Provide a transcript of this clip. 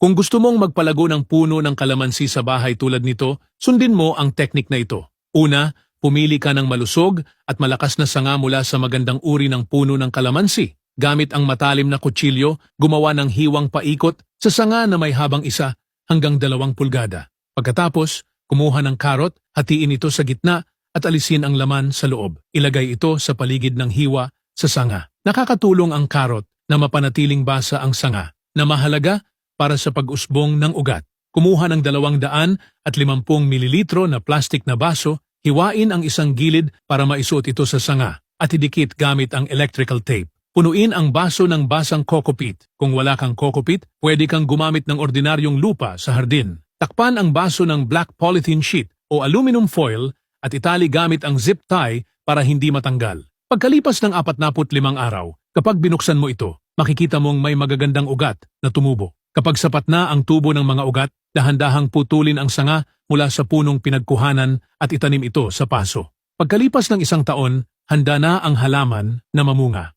Kung gusto mong magpalago ng puno ng kalamansi sa bahay tulad nito, sundin mo ang teknik na ito. Una, pumili ka ng malusog at malakas na sanga mula sa magandang uri ng puno ng kalamansi. Gamit ang matalim na kutsilyo, gumawa ng hiwang paikot sa sanga na may habang 1 hanggang 2 pulgada. Pagkatapos, kumuha ng karot, hatiin ito sa gitna at alisin ang laman sa loob. Ilagay ito sa paligid ng hiwa sa sanga. Nakakatulong ang karot na mapanatiling basa ang sanga, na mahalaga para sa pag-usbong ng ugat. Kumuha ng 250 mililitro na plastik na baso, hiwain ang isang gilid para maisuot ito sa sanga at idikit gamit ang electrical tape. Punuin ang baso ng basang coco peat. Kung wala kang coco peat, pwede kang gumamit ng ordinaryong lupa sa hardin. Takpan ang baso ng black polythene sheet o aluminum foil at itali gamit ang zip tie para hindi matanggal. Pagkalipas ng 45 araw, kapag binuksan mo ito, makikita mong may magagandang ugat na tumubo. Kapag sapat na ang tubo ng mga ugat, dahan-dahang putulin ang sanga mula sa punong pinagkuhanan at itanim ito sa paso. Pagkalipas ng 1 taon, handa na ang halaman na mamunga.